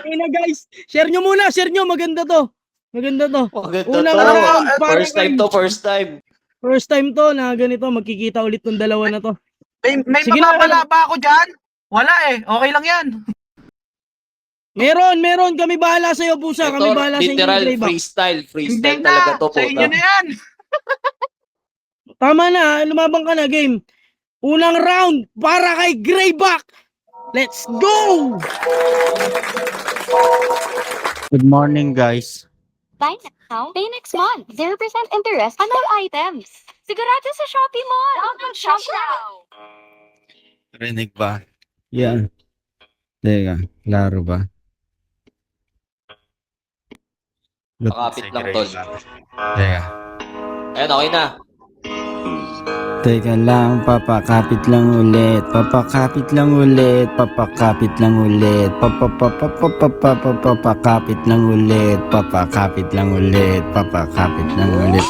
Ina guys, share nyo muna, share nyo. Maganda to. Maganda to. Maganda Unang to. round, First time to, first time. First time to na ganito, magkikita ulit ng dalawa na to. May Sige na, mapapala ba ako dyan? Wala eh. Okay lang yan. Meron. Kami bahala sa'yo, pusa. Kami Ito, bahala sa inyo. literal Greyback. freestyle. Hindi Freestyle na. talaga to, Sa inyo puta. na yan. Tama na, lumabang ka na, game. Unang round para kay Greyback. Let's go! Good morning, guys. Buy now, pay next month. 0% interest on all items. Sigurado sa Shopee Mall. Download Shop now. Rinig ba? Yan. Teka, klaro ba? Pakapit lang, tol. Teka. Ayan, okay na. Teka lang, papakapit lang ulit. Papakapit lang ulit. Papakapit lang ulit. Papakapit lang ulit. Papakapit lang ulit. Papakapit lang ulit.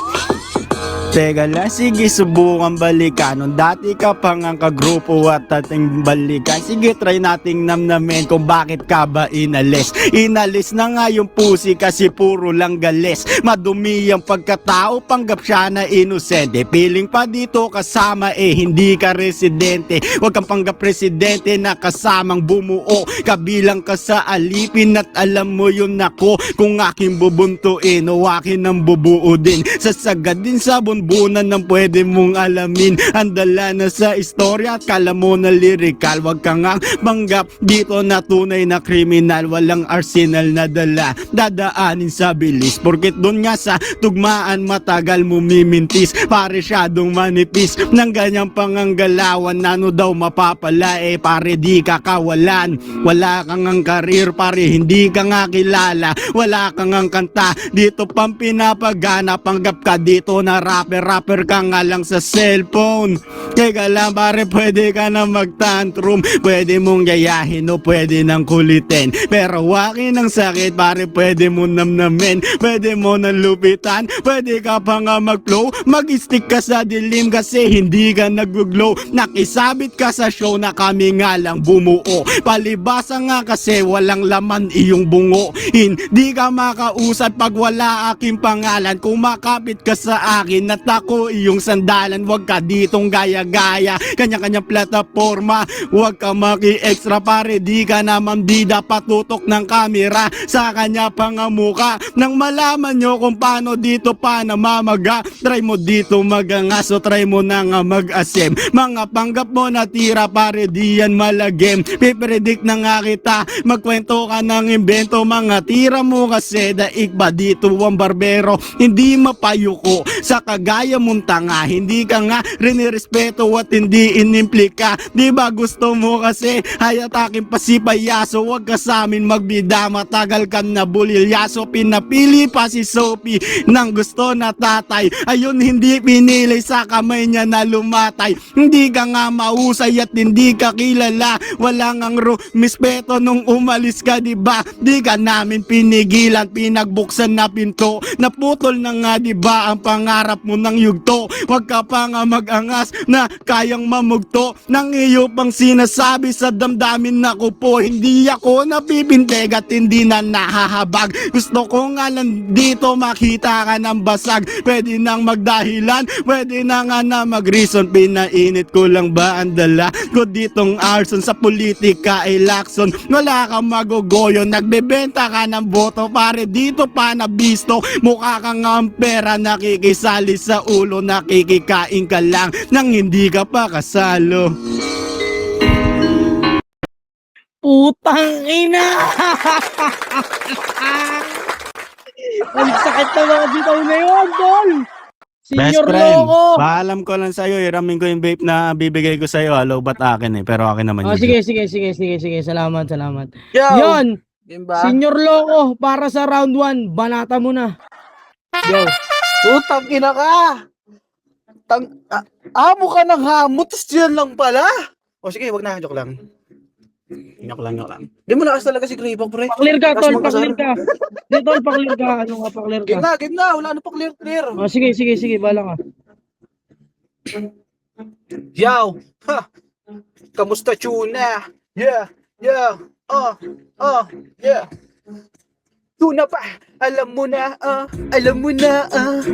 Teka lang, sige subukan balikan. Nung dati ka pang ang kagrupo at ating balikan. Sige try nating namnamin kung bakit ka ba inalis. Inalis na nga yung pusi kasi puro lang galis. Madumi ang pagkatao, panggap siya na inosente. Piling pa dito kasama hindi ka residente. Huwag kang panggap presidente na kasamang bumuo. Kabilang ka sa alipin at alam mo yun ako. Kung aking bubuntuin o akin ang bubuo din. Sasagad din sa bunbunan ng pwede mong alamin. Andala na sa istorya at kala mo na lyrical. Huwag kang ang panggap dito na tunay na kriminal. Walang arsenal na dala, dadaanin sa bilis. Porket doon nga sa tugmaan matagal mo mimintis. Pare syadong manipis ng ganyang panganggalawan. Ano daw mapapala pare di ka kawalan. Wala kang ang karir pare, hindi ka nga kilala. Wala kang ang kanta dito pang pinapagana. Panggap ka dito na rapper ka nga lang sa cellphone. Teka lang pare, pwede ka na magtantrum. Pwede mong gayahin o pwede nang kulitin. Pero wakin ang sakit pare, pwede mo namnamin. Pwede mo nang lupitan. Pwede ka pa nga mag-flow. Mag-stick ka sa dilim kasi hindi ka nag-glow. Nakisabit ka sa show na kami nga lang bumuo. Palibasa nga kasi walang laman iyong bungo. Hindi ka makausad pag wala aking pangalan. Kumakapit ka sa akin at ako iyong sandalan. Huwag ka ditong gaya-gaya kanya-kanyang plataforma. Huwag ka maki-extra pare, di ka naman bida. Patutok ng kamera sa kanya pangamuka. Nang malaman nyo kung paano dito pa namamaga. Try mo dito magangas o try mo na nga mag-asem. Mga panggap mo na tira pare, di yan malagim. Pipredict na nga kita, magkwento ka ng invento. Mga tira mo kasi daig ba dito ang barbero. Hindi mapayuko sa kagaya mong tanga. Hindi ka nga rinirespeto at hindi inimplika. Di ba gusto mo kasi hayatakin pa si payaso. Huwag ka sa amin magbida, matagal ka na bulilyaso. Pinapili pa si Sophie nang gusto na tatay. Ayun hindi pinili sa kamay niya na lumatay. Hindi ka nga mausay at hindi ka kilala. Wala ngang mispeto nung umalis ka, di ba? Di ka namin pinigilan, pinagbuksan na pinto. Naputol na nga di ba ang pangarap mo ng yugto. Huwag ka pa nga mag-angas na kayang mamugto ng iyo pang sinasabi sa damdamin na ko po. Hindi ako napipintig at hindi na nahahabag. Gusto ko nga lang dito makita ka ng basag. Pwede nang magdahilan, pwede na nga na mag-reason. Pinainit ko lang ba ang dala ko ditong arson sa politika ay lakson. Wala kang magugoyo, nagbebenta ka ng boto pare, dito pa nabisto. Mukha kang ang pera, nakikisali sa ulo, nakikikain ka lang nang hindi ka pa kasalo. Putang ina! Ang sakit na mga bitaw na yun, tol! Best Senior friend, Loco! paalam ko lang sa'yo, iramin ko yung vape na bibigay ko sa'yo. Hello, ba't akin pero akin naman Oh, yun. sige. Salamat. Yo. Yon, Yun ba? Senior Loco, para sa round 1, banata mo na. Yo. Utang ina ka. Amo ka ng hamot, tas yan lang pala. O sige, wag na, joke lang. Nyok lang. Di mo lakas talaga si Greyback, pre. Paklir ka, tol, Lakas paklir ka. Di, tol, paklir ka. Ano nga, paklir ka. Game na, wala na pa clear. Oh, sige, bala ka. Yo, ha. Kamusta tuna? Yeah, yeah. Yeah. Tuna pa, alam mo na, alam mo na,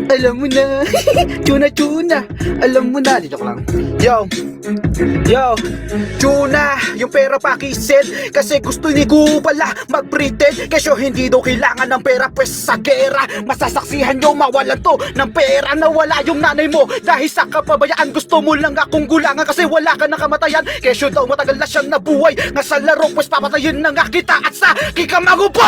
alam mo na. Tuna, alam mo na. Dito ko lang. Yo, tuna, yung pera pakisin. Kasi gusto ni Gu pala mag-pretend. Kesyo hindi daw kailangan ng pera, pues sa gera masasaksihan nyo mawalan to ng pera. Nawala yung nanay mo dahil sa kapabayaan. Gusto mo lang akong gulangan kasi wala ka na kamatayan. Kesyo daw matagal na siyang nabuhay. Nga sa laro, pues papatayin na nga kita. At sa kikamago po,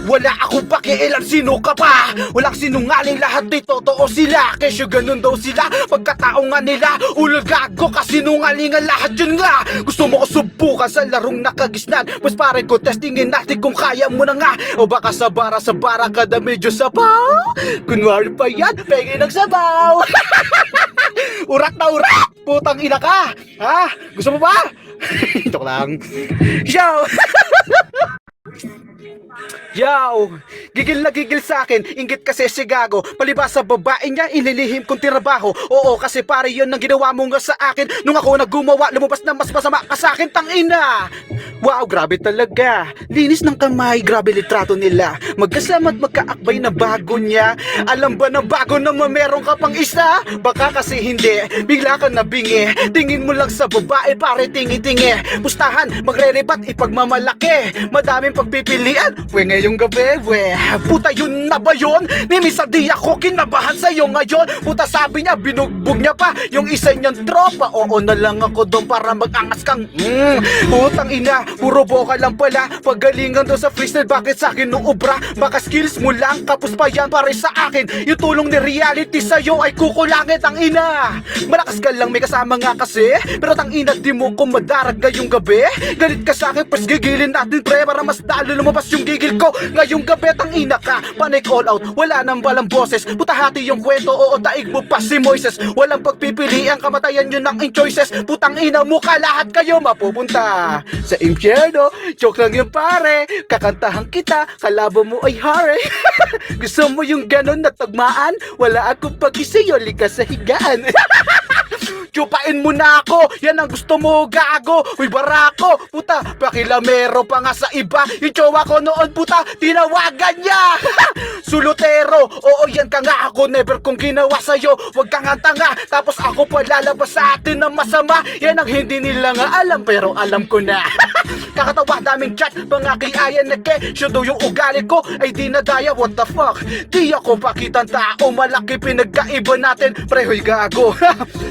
wala akong pakialam sino ka pa. Walang sinungaling, lahat di totoo sila. Kesyo ganun daw sila, pagkatao nga nila. Ulo gago kasi sinungalingan lahat yun nga. Gusto mo ko subukan sa larong nakagisnan, pues pare ko testingin natin kung kaya mo na nga. O baka sa bara ka na medyo sabaw. Kunwari pa yan, pengi ng sabaw. Urat na urat, putang ina ka. Ha? Gusto mo ba? Ito lang. Yo! Yo! Gigil na gigil sa akin, inggit kasi si Gago. Palibas sa babae niya, inililihim kong tirabaho. Oo, kasi pare yun ang ginawa mo nga sa akin. Nung ako naggumawa, lumabas na mas masama ka sa akin, tangina! Wow, grabe talaga. Linis ng kamay, grabe litrato nila. Magkasama at magkaakbay na bago niya. Alam ba na bago naman meron ka pang isa? Baka kasi hindi, bigla ka nabingi. Tingin mo lang sa babae, pare tingi-tingi. Pustahan, magre-rebat, ipagmamalaki. Madaming pagpipilian, we ngayong gabi, we. Puta yun na ba yun? Ni Misa di ako kinabahan sa'yo ngayon. Puta sabi niya, binugbog niya pa yung isa niyang tropa. Oo na lang ako doon para mag-angas kang putang ina, puro boka lang pala. Pagalingan doon sa freestyle, bakit sa akin nung obra? Baka skills mo lang, kapos pa yan pare sa akin. Yung tulong ni reality sa'yo ay kukulangit ang ina. Malakas ka lang, may kasama nga kasi. Pero tang ina, di mo ko madarag ngayong gabi. Galit ka sa akin, pas gigilin natin pre, para mas lalo lumabas yung gigil ko. Ngayong gabi, tang ina ka, panic all out. Wala nang balang boses, puta hati yung kwento. Oo, daig mo pa si Moises. Walang pagpipili, ang kamatayan nyo ng choices. Putang ina mo ka, lahat kayo mapupunta sa impyerno. Joke lang yung pare, kakantahan kita, kalaban mo ay hare. Gusto mo yung ganon na tagmaan? Wala akong pag-isiyo, likas sa higaan. Chupain mo na ako, yan ang gusto mo gago. Uy barako, puta, pakilamero pa nga sa iba. Yung jowa ko noon puta, tinawagan niya. Sulutero, oo yan ka nga ako. Never kong ginawa sa'yo, wag kang tanga. Tapos ako pa lalabas sa atin ng masama. Yan ang hindi nila nga alam, pero alam ko na. Kakatawa daming chat, mga kiayan na ke. Siya daw yung ugali ko, ay di nadaya. What the fuck, di ako pakitang tao. Malaki pinagkaiba natin, prehoy gago.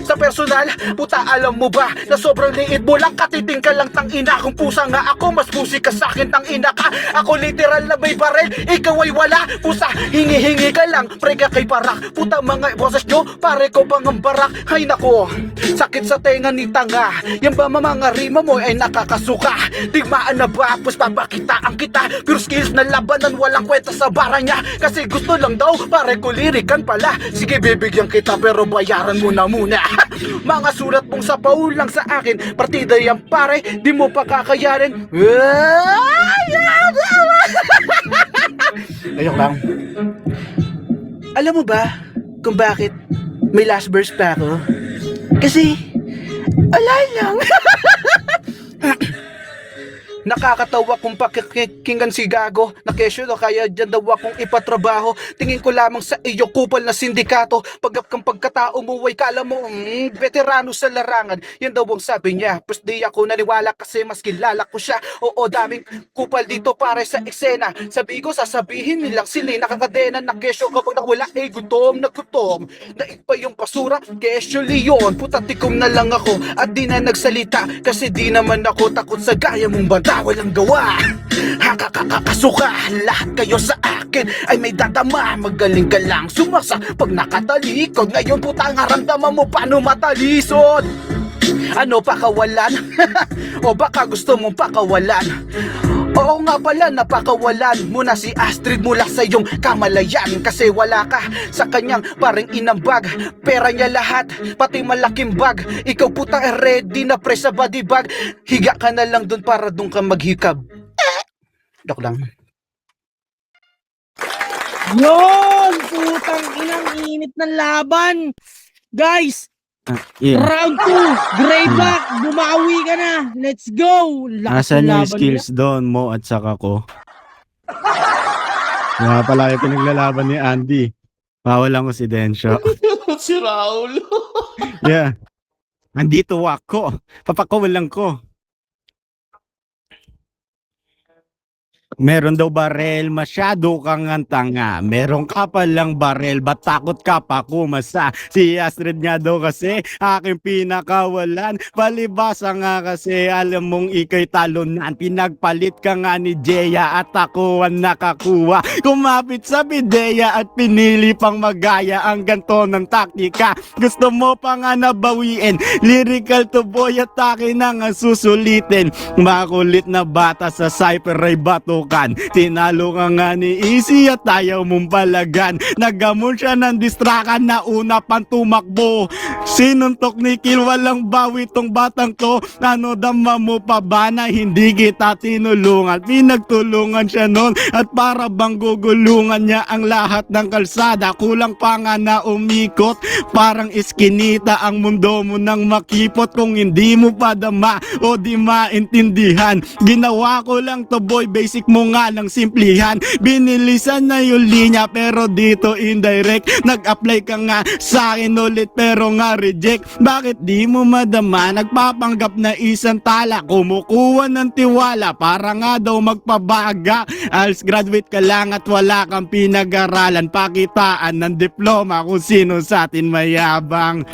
Sa personal, puta alam mo ba na sobrang liit mo lang, katiting ka lang tangina. Kung pusa nga ako, mas pusi ka sa'kin tangina ka. Ako literal na may barel, ikaw ay wala. Pusa, hingi-hingi ka lang, pre ka kay parak. Puta mga boses nyo, pare ko pang ang barak. Ay nako, sakit sa tenga ni tanga. Yan ba mga rima mo ay nakakasuka? Digmaan na ba, pues papakitaan kita. Pure skills na labanan, walang kwenta sa bara niya. Kasi gusto lang daw, pare ko lirikan pala. Sige bibigyan kita pero bayaran mo na muna. Mga sulat mong sapaw lang sa akin, partida yan pare, di mo pa kakayarin. Ayok lang. Alam mo ba kung bakit may last verse pa ako? Kasi wala lang. Nakakatawa kung pakikinggan si Gago na kesyo na kaya dyan daw akong ipatrabaho. Tingin ko lamang sa iyo kupal na sindikato. Pagkang pagkatao mo ay kala mo veterano sa larangan. Yan daw ang sabi niya, pues di ako naniwala kasi mas kilala ko siya. Oo, daming kupal dito pare sa eksena. Sabi ko sasabihin nilang sila nakakadena na kesyo kapag nawala ay gutom na gutom. Daig pa yung basura, kesyo leon. Puta tikom na lang ako at di na nagsalita. Kasi di naman ako takot sa gaya mong banta. Walang gawa, hakakakasuka. Lahat kayo sa akin ay may dadama. Magaling ka lang sumasa pag nakatalikod. Ngayon puta nga ramdaman mo paano matalisod. Ano pakawalan? O baka gusto mong pakawalan? Oo nga pala, napakawalan mo na si Astrid mula sa iyong kamalayan. Kasi wala ka sa kanyang paring inambag. Pera niya lahat, pati malaking bag. Ikaw puta ready na pre sa body bag. Higa ka na lang dun para dun ka maghikab. Dok lang. Yun! Putang inang init ng laban! Guys! Yeah. Round 2! Greyback! Bumawi ka na! Let's go! Lakas Nasaan ng yung laban skills doon mo at saka ko? Nga pala kayo pinaglalaban ni Andy. Mawalang ko si Densyo. Si Raul. Yeah. Andito ako. Papakawalan ko. Meron daw barel, masyado kang ang tanga. Meron ka palang barel, ba't takot ka pa kumasa? Si Astrid nga daw kasi, aking pinakawalan. Palibasa nga kasi, alam mong ikay talunan. Pinagpalit ka nga ni Jeya at ako ang nakakuha. Kumapit sa bideya at pinili pang magaya ang ganto ng taktika. Gusto mo pa nga nabawiin, lyrical to boy at akin na nga susulitin. Makulit na bata sa cypher ay batukan. Tinalo ka nga ni Easy at ayaw mong palagan. Nagamon siya ng distrakan na una pang tumakbo. Sinuntok ni Kill, walang bawi tong batang to. Ano dama mo pa ba na hindi kita tinulungan? Pinagtulungan siya nun at para bang gugulungan niya ang lahat ng kalsada. Kulang pa nga na umikot, parang iskinita ang mundo mo nang makipot. Kung hindi mo pa dama o di maintindihan, ginawa ko lang to boy, basic mo nga lang simplihan. Binilisan na yung linya pero dito indirect. Nag-apply ka nga sa akin ulit pero nga reject. Bakit di mo madama? Nagpapanggap na isang tala, kumukuha ng tiwala para nga daw magpabaga. Als graduate ka lang at wala kang pinag-aralan. Pakitaan ng diploma kung sino sa atin mayabang.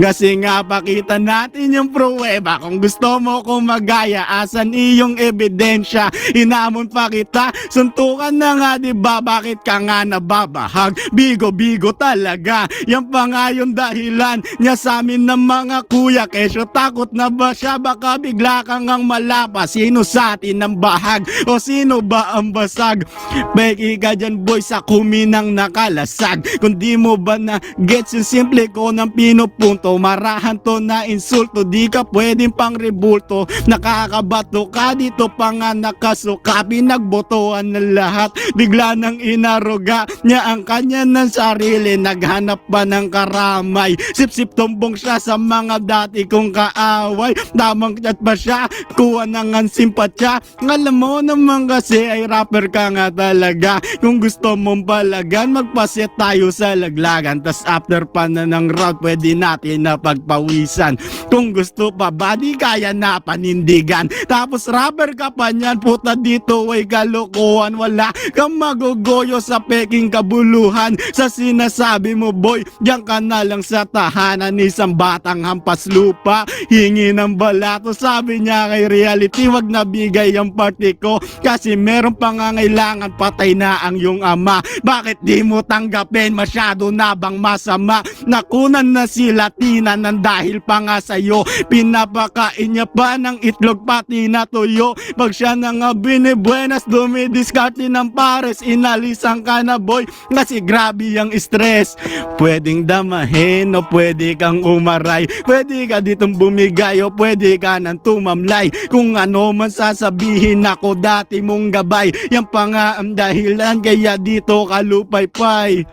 Kasi nga pakita natin yung pruweba. Kung gusto mo kong magaya, asan iyong ebidensya? Inamon pa kita, suntukan na nga diba? Bakit ka nga nababahag? Bigo-bigo talaga. Yan pa nga yung dahilan niya sa amin ng mga kuya. Kesyo takot na ba siya? Baka bigla kang ang malapa. Sino sa atin ang bahag? O sino ba ang basag? Peki ka dyan boy sa kuminang nakalasag. Kung di mo ba na gets yung simple ko ng pinupunto, marahan to na insulto, di ka pwedeng pang rebulto. Nakakabato ka dito pa nga nakasuka. Pinagbotohan ng lahat, bigla nang inaruga niya ang kanya ng sarili. Naghanap pa ng karamay, sip-sip tumbong siya sa mga dati kong kaaway. Tamang chat pa siya, kuha ng ang simpatya. Alam mo naman kasi ay rapper ka nga talaga. Kung gusto mong palagan, magpaset tayo sa laglagan. Tas after pa na ng round, pwede natin na pagpawisan. Kung gusto pa ba, di kaya na panindigan. Tapos rapper ka pa niyan, puta dito ay kalokohan. Wala kang magugoyo sa peking kabuluhan. Sa sinasabi mo boy, diyan ka na lang sa tahanan. Isang batang hampas lupa, hingi ng balato. Sabi niya kay reality, wag nabigay ang party ko kasi meron pangangailangan, patay na ang iyong ama. Bakit di mo tanggapin? Masyado na bang masama? Nakunan na sila Tina ng dahil pa nga sa'yo. Pinapakain niya pa ng itlog pati na tuyo. Pag siya na nga binibuenas, dumidiskarte ng pares. Inalisan ka na boy kasi grabe ang stress. Pwedeng damahin o pwede kang umaray. Pwede ka ditong bumigay o pwede ka nang tumamlay. Kung ano man sasabihin, ako dati mong gabay. Yan pa nga ang dahilan kaya dito ka lupay-pay.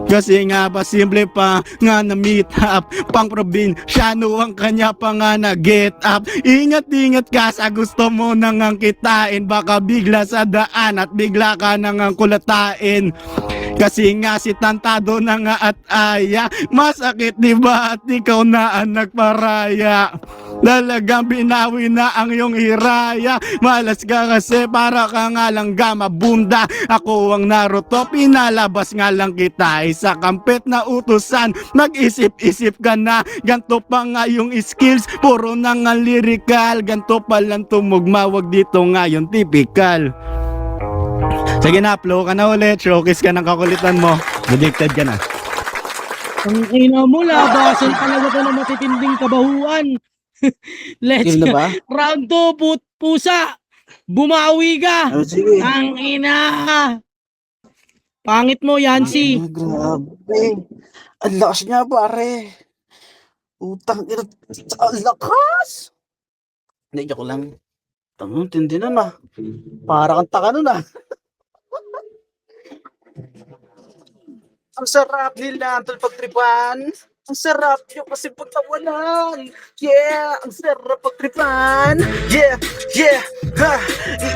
Kasi nga pa simple pa nga na meet up, pang probinsyano ang kanya pa nga na get up. Ingat-ingat ka sa gusto mo nang ang kitain, baka bigla sa daan at bigla ka nang ang kulatain. Kasi nga si tantado na nga at aya, masakit diba at ikaw na ang nagparaya. Talagang binawi na ang iyong hiraya. Malas ka kasi para ka nga lang gamabunda. Ako ang Naruto, pinalabas nga lang kita sa kampet na utusan. Mag-isip-isip ka na, ganto pa nga yung skills, puro na nga lyrical. Ganto pa lang tumugma, wag dito nga yung typical. Sige na, flow ka na ulit, showcase ka ng kakulitan mo. Addicted ka na. Ang ina mo, labasan talaga to ng matitinding kabahuan. Let's Game na go. ba? Round 2, pusa. Bumawi ka. Sige. Ang ina. Pangit mo, Yancy. Grabe. Ang lakas niya, pare. Utang ina. Ang lakas! Hindi, joke lang. Tama, tindi na na. Para kang taka nun ah. Ang sarap nila, tol pagtripan. Ang sarap nyo kasi pagtawanan. Yeah, ang sarap pagtripan. Yeah, yeah, ha.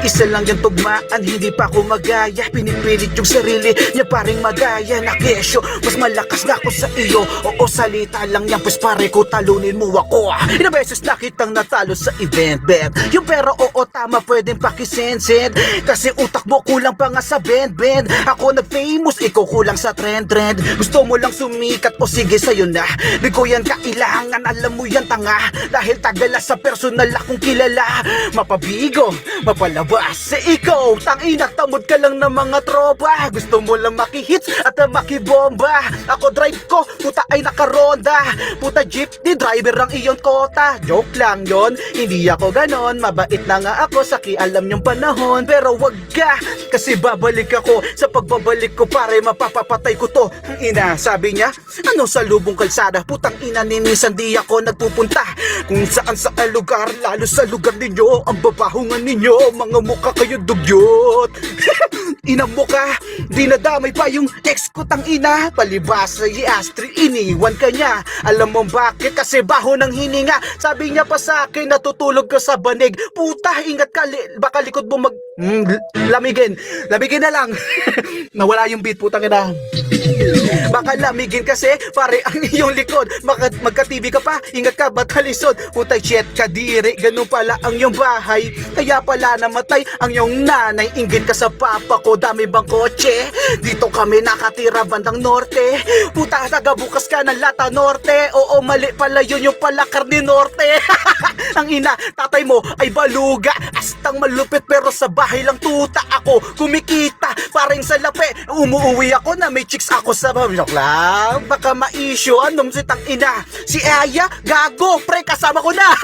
Iisa lang yung tugmaan, hindi pa ako magaya. Pinipilit yung sarili niya paring magaya na kesyo. Mas malakas na ako sa iyo. Oo, salita lang yan, pues pare ko talunin mo ako. Ilang beses na kitang natalo sa event, bet. Yung pero oo, tama, pwedeng pakisensend. Kasi utak mo kulang pa nga sa bend. Ako nag-famous, ikaw kulang sa trend. Gusto mo lang sumikat o sige sa'yo na. Di ko yan kailangan, alam mo yan tanga. Dahil tagala sa personal akong kilala. Mapabigo, mapalabas. Ikaw, tangina, tamod ka lang ng mga tropa. Gusto mo lang makihits at makibomba. Ako drive ko, puta ay nakaronda. Puta jeepney driver ang iyon kota. Joke lang yon, hindi ako ganon. Mabait na nga ako sa kialam niyong panahon. Pero wag ka, kasi babalik ako. Sa pagbabalik ko pare, mapapapatay ko to. Ang ina, sabi niya, ano sa lubong kalsada? Putang ina, ninisan di ako nagpupunta. Kung saan sa lugar, lalo sa lugar ninyo. Ang babahungan ninyo, mga mukha kayo dugyot. Ina mo ka, di nadamay pa yung ex ko tang ina. Palibas sa Astrid, iniwan ka niya. Alam mo bakit? Kasi baho ng hininga. Sabi niya pa sa akin, natutulog ka sa banig. Puta, ingat ka, baka likod mo lamigin na lang. Nawala yung beat, putang ina. Baka lamigin kasi, pare ang iyong likod. Magka-TV ka pa, ingat ka, ba't halisod? Putay, shit ka diri, ganun pala ang iyong bahay. Kaya pala namatay ang iyong nanay. Inggit ka sa papa ko, dami bang kotse? Dito kami nakatira bandang norte. Puta, tagabukas ka ng Lata Norte. Oo, mali pala yun, yung pala Karne Norte. Ang ina, tatay mo ay baluga. Astang malupit pero sa bahay lang tuta ako kumikita. Paring sa lape, umuwi ako na may chicks ako sa joke lang. Baka ma-issue, anong si tang ina? Si Aya, gago, pre, kasama ko na.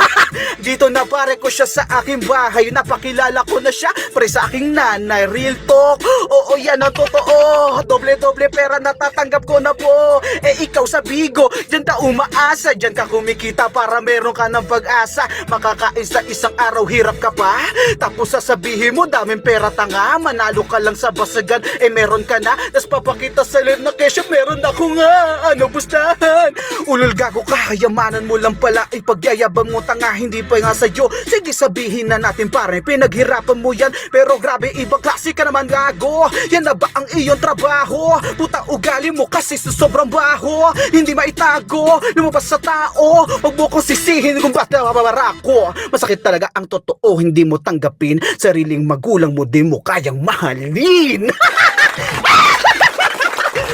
Dito na pare ko siya sa aking bahay. Napakilala ko na siya, pre, sa aking nanay. Real talk, oo yan ang totoo. Doble-doble pera natatanggap ko na po. Eh ikaw sa Bigo, dyan ka umaasa. Dyan ka kumikita para meron ka ng pag-asa. Makakain sa isang araw, hirap ka pa. Tapos sasabihin mo, daming pera tanga. Manalo ka lang sa basagan, eh meron ka na. Tas papakita sa lir na kesyo, meron ako nga. Ano bustahan? Ulol gago ka, yamanan mo lang pala. Ipagyayabang mo tanga, hindi pa nga sa'yo. Sige sabihin na natin pare, pinaghirapan mo yan. Pero grabe, ibang klase ka naman gago. Yan na ba ang iyong trabaho? Puta ugali mo kasi sa sobrang baho. Hindi maitago, lumabas sa tao. Huwag mo kong sisihin kung ba't nababarako. Masakit talaga ang totoo, hindi mo tanggapin. Sariling magulang mo di mo kayang mahalin.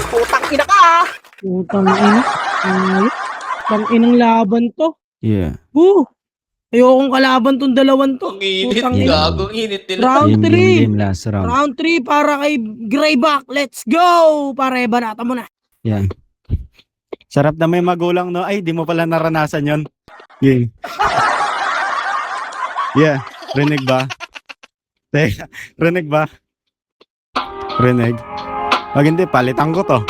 Putang ina ka! Putang ina. Putang inang laban to. Yeah. Ayokong kalaban tong dalawan to. Ang init, Putang ina. gago, ang init nila. Round Game, 3. game, game, last round. Round 3 para kay Greyback. Let's go! Pare, banata mo na. Yan. Sarap na may magulang, no? Ay, di mo pala naranasan yon. Game. Yeah. Rinig ba? Teka, rinig ba? Rinig. Wag hindi, palitan ko to.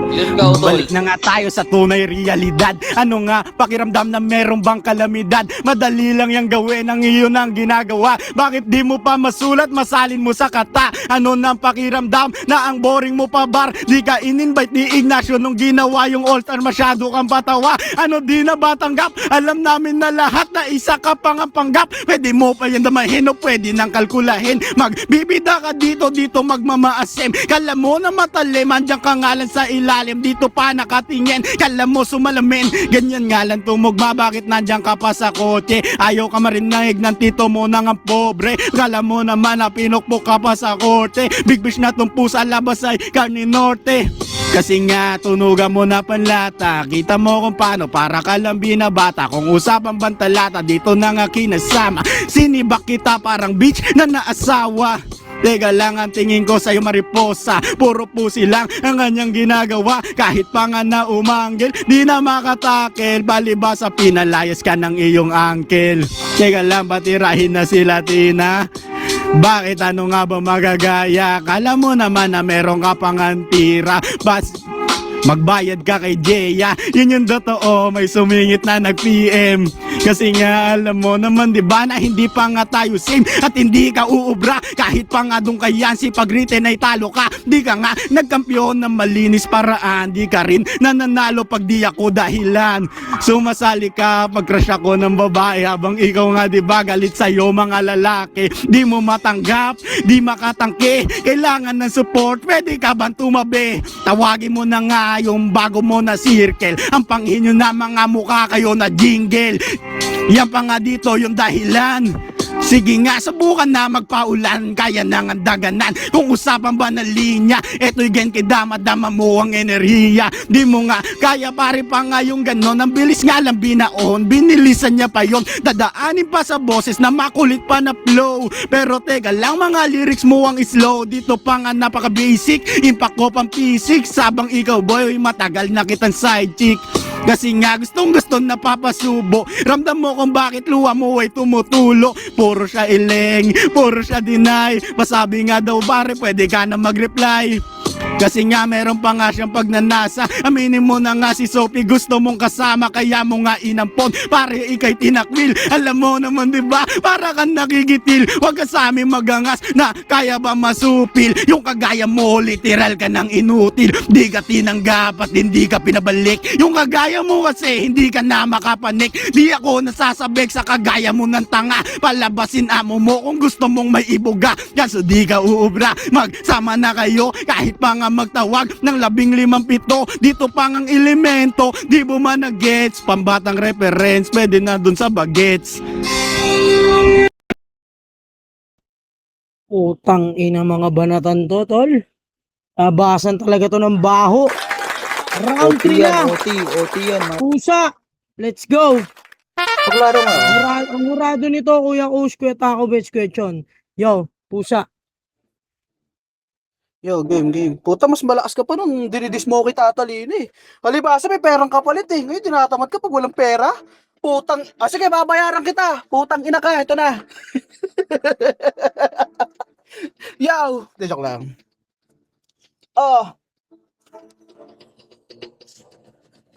Yun ka, utol. Balik na nga tayo sa tunay realidad. Ano nga, pakiramdam na meron bang kalamidad? Madali lang yung gawin, ang iyon ang ginagawa. Bakit di mo pa masulat, masalin mo sa kata? Ano nang pakiramdam na ang boring mo pa bar? Di ka in-invite ni Ignacio nung ginawa yung all-star, masyado kang patawa. Ano di na ba tanggap? Alam namin na lahat na isa ka pang panggap. Pwede mo pa yan damahin o pwede nang kalkulahin. Magbibida ka dito magmamaasim. Kala mo na matalim, andyan ka ngalan sa ilalim. Dito pa nakatingin, kala mo sumalamin. Ganyan nga lang tumugma, bakit nandyan ka pa sa kotse? Ayaw ka marinig ng tito mo nang ang pobre. Kala mo naman na pinukpok ka pa sa korte. Big fish na tumpu sa labas ay Karne Norte. Kasi nga tunugan mo na panlata. Kita mo kung paano, para ka lang binabata. Kung usapang bantalata, dito na nga kinasama. Sinibak kita parang beach na naasawa. Teka lang, ang tingin ko sa'yo mariposa. Puro pusi lang ang kanyang ginagawa. Kahit pa nga na umanggil, di na makatakil. Balibasa pinalayas ka ng iyong uncle. Teka lang, patirahin na si Latina. Bakit ano nga ba magagaya? Kala mo naman na meron ka pang antira. magbayad ka kay Jeya. Yun yung totoo, may sumingit na nag-PM. Kasi nga alam mo naman diba na hindi pa nga tayo same at hindi ka uubra. Kahit pa nga doon kay Yancy pag written ay talo ka. Di ka nga nagkampiyon ng malinis paraan. Di ka rin nananalo pag di ako dahilan. Sumasali ka pag crush ako ng babae habang ikaw nga diba galit sa'yo mga lalaki. Di mo matanggap, di makatangke. Kailangan ng support, pwede ka bang tumabi? Tawagin mo na nga yung bago mo na circle. Ang panghinyo na mga mukha kayo na jingle. Yan pa nga dito yung dahilan. Sige nga, subukan na magpaulan. Kaya nang ang daganan. Kung usapan ba na linya, eto'y gen kidama-dama mo ang enerhiya. Di mo nga, kaya pare pa nga yung ganon. Ang bilis nga lang binaon, binilisan niya pa yon. Dadaanin pa sa boses na makulit pa na flow. Pero teka lang, mga lyrics mo ang slow. Dito pa nga napaka-basic, impact ko pang pisik. Sabang ikaw boy, matagal na kitang side chick. Kasi nga gustong gusto na papasubo. Ramdam mo kung bakit luha mo ay tumutulo. Puro siya ileng, puro siya deny. Pasabi nga daw pare pwede ka na mag-reply. Kasi nga meron pa nga siyang pagnanasa. Aminin mo na nga si Sophie gusto mong kasama. Kaya mo nga inampon pare ikay tinakwil. Alam mo naman diba para kang nakikitil. Huwag ka sa amin magangas na kaya ba masupil. Yung kagaya mo literal ka ng inutil. Di ka tinanggap at hindi ka pinabalik. Yung kagaya mo kasi hindi ka na makapanik. Di ako nasasabik sa kagaya mo ng tanga. Palabasin amo mo kung gusto mong may ibuga. Kaso di ka uubra. Magsama na kayo kahit pa nga magtawag ng 15-7. Dito pa ngang elemento. Di mo man na-gets. Pambatang reference pwede na dun sa bagets. Utang ina mga banatan to, tol. Tabasan talaga to ng baho. Round 3 na. OT yan. Pusa. Let's go. Paglaro nga. Ang murado nito, Kuya Kush, Kuya Taco Bets, Kuya Chon. Yo, pusa. Yo, game. Puta, mas malakas ka pa nung dinidis mo kita talino eh. Halibasa, may perang kapalit eh. Ngayon, tinatamad ka pag walang pera. Putang, sige, babayaran kita. Putang ina ka, ito na. Yo, de joke lang. Oh.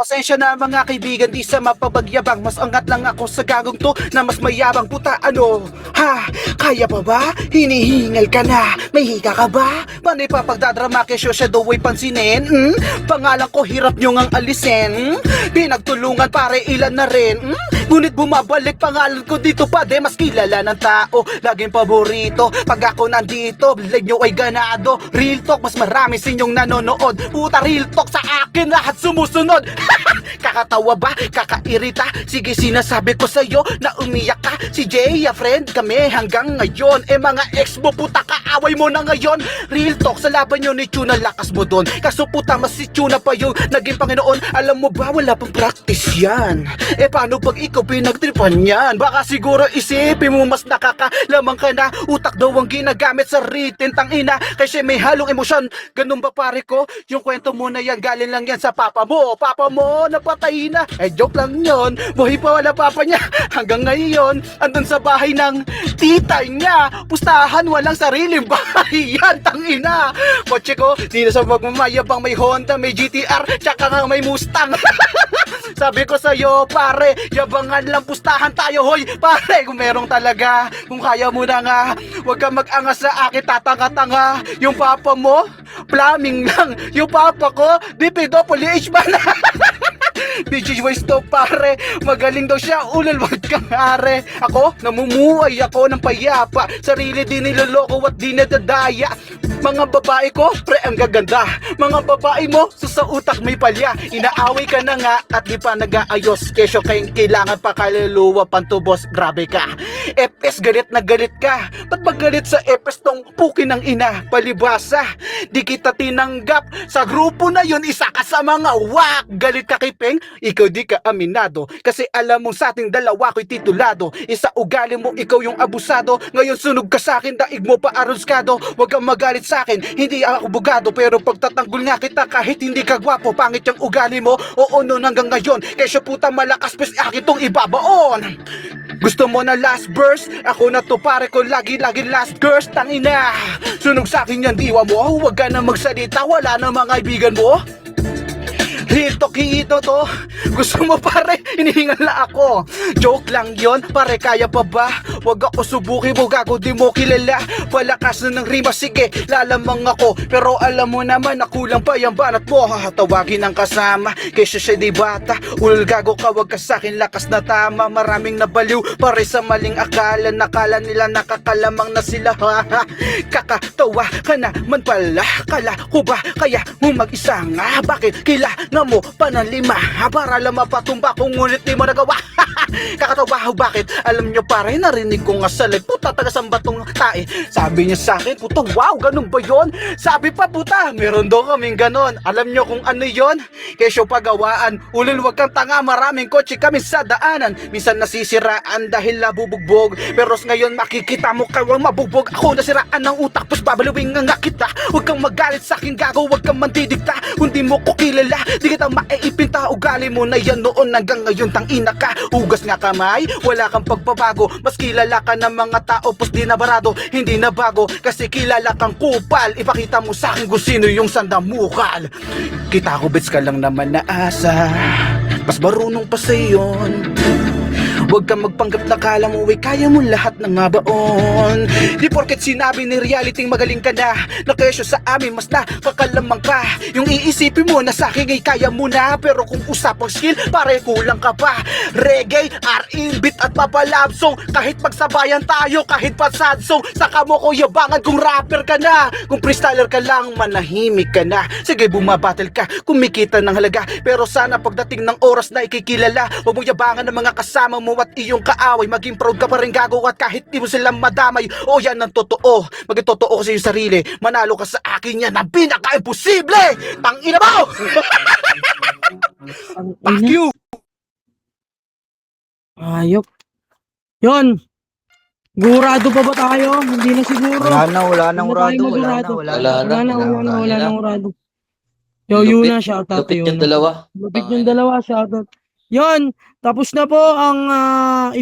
Pasensya na mga kaibigan, di sa mapabagyabang. Mas angat lang ako sa gagong to na mas mayabang. Puta ano, ha? Kaya pa ba? Hinihingal ka na. May higa ka ba? Panay pa pagdadrama kesyo siya daw ay pansinin? Pangalan ko hirap nyo ngang alisin. Pinagtulungan pare ilan na rin. Ngunit bumabalik pangalan ko dito pa de mas kilala ng tao. Laging paborito pag ako nandito. Leg nyo ay ganado. Real talk, mas marami sinyong nanonood. Puta real talk sa akin lahat sumusunod. Kakatawa ba? Kakairita? Sige sinasabi ko sa'yo na umiyak ka. Si Jay, friend kami hanggang ngayon. Mga ex mo puta kaaway mo na ngayon. Real talk sa laban nyo ni Tuna lakas mo doon. Kaso puta mas si Tuna pa yung naging Panginoon. Alam mo ba wala pang practice yan. Paano pag ikaw pinagtripan yan? Baka siguro isipin mo mas nakakalamang ka na. Utak daw ang ginagamit sa written tangina. Kasi may halong emosyon. Ganun ba pare ko? Yung kwento mo na yan galing lang yan sa papa mo. Papa mo napatay na. Joke lang yun. Buhay pa wala papa niya. Hanggang ngayon, andun sa bahay ng tita niya. Pustahan, walang sariling bahay. Yan, tangina. Kotse ko, di na sa magmamayabang may Honda, may GTR, tsaka nga may Mustang. Sabi ko sa'yo, pare, yabangan lang pustahan tayo, hoy. Pare, kung merong talaga, kung kaya mo na nga, huwag kang mag-angas sa akin, tatanga-tanga. Yung papa mo, plumbing lang. Yung papa ko, DPWH ba na? DJ Westo pare, magaling daw siya, ulol wag kang are. Ako, namumuhay ako ng payapa. Sarili din niloloko at di nadadaya. Mga babae ko, pre ang gaganda. Mga babae mo, sa utak may palya. Inaaway ka na nga at di pa nag-aayos. Kesyo kayong kailangan pa kaluluwa pantubos, grabe ka. FS galit na galit ka. Ba't magalit sa FS tong puki ng ina? Palibasa, di kita tinanggap. Sa grupo na yun, isa ka sa mga wak. Galit ka kay Peng, ikaw di ka aminado. Kasi alam mong sa ating dalawa ko'y titulado. Isa ugali mo, ikaw yung abusado. Ngayon sunog ka sa akin, daig mo pa aronskado. Huwag kang magalit sa akin, hindi ako bugado. Pero pagtatanggol nga kita kahit hindi ka gwapo. Pangit yung ugali mo, oo nun hanggang ngayon. Kesyo puta malakas, pes akin tong ibabaon. Gusto mo na last verse? Ako na to pare ko, lagi-lagi last verse. Tangina, sunog sa akin yan diwa mo. Huwag ka na magsalita, wala na mga kaibigan mo. Real talk hito to. Gusto mo pare, hinihingal na ako. Joke lang yon, pare kaya pa ba? Wag ako subukin mo, gago di mo kilala. Palakas na ng rima, sige, lalamang ako. Pero alam mo naman na kulang pa yung banat mo. Tawagin ang kasama, kaysa siya di bata. Ulol gago ka, wag ka sakin, lakas na tama. Maraming nabaliw, pare sa maling akala. Nakala nila nakakalamang na sila, ha. Kakatawa ka naman pala. Kala ko ba kaya mo mag-isa nga? Bakit kailangan mo pa ng lima? Para lang mapatumba kung ngunit di mo nagawa. Kakatawa, bakit? Alam nyo pare, narinig ko nga sa live, puta taga saan ba tong tae? Sabi niya sa akin, puta wow, ganun ba yon? Sabi pa puta, meron daw kaming ganon. Alam nyo kung ano yon? Kesyo pagawaan, ulol wag kang tanga, maraming kotse kami sa daanan. Minsan nasisiraan dahil nabubugbog, pero ngayon makikita mo kawang mabugbog. Ako nasiraan ng utak, pus babaluwing nga kita. Huwag kang magalit sa akin gago, huwag kang mandidikta. Kung di mo ko kilala, di kita maiipinta. Ugali mo na yan noon hanggang ngayon, tangina ka. Ugas nga kamay, wala kang pagbabago. Mas kilala ka ng mga tao, pus di nabarado. Hindi na bago, kasi kilala kang kupal. Ipakita mo sa akin kung sino yung sandamukal. Kita ko bits ka lang naman na asa, mas marunong pa sa iyon. Huwag kang magpanggap na kala mo, kaya mo lahat ng mabaon. Di porket sinabi ni reality magaling ka na, na kesyo sa amin mas nakakalamang ka. Yung iisipin mo na sa akin ay kaya mo na, pero kung usapang skill, pare kulang ka pa. Reggae, R&B at papalab song, kahit magsabayan tayo, kahit pa sad song. Saka mo ko yabangan kung rapper ka na. Kung freestyler ka lang, manahimik ka na. Sige bumabattle ka, kumikita ng halaga, pero sana pagdating ng oras na ikikilala, huwag mo yabangan ng mga kasama mo at iyong kaaway. Maging proud ka pa rin gago, at kahit di mo silang madamay. O yan ang totoo, maging totoo ka sa iyong sarili. Manalo ka sa akin, yan ang pinaka-imposible. Tangina mo. Fuck you. Ayop. Yon. Gurado pa ba tayo? Hindi na siguro. Wala na Wala urado, tayong wala na. Wala na urado. Yo, yun na, shoutout to Lupit yun. yung dalawa. Lupit yung dalawa, shoutout. Yon, tapos na po ang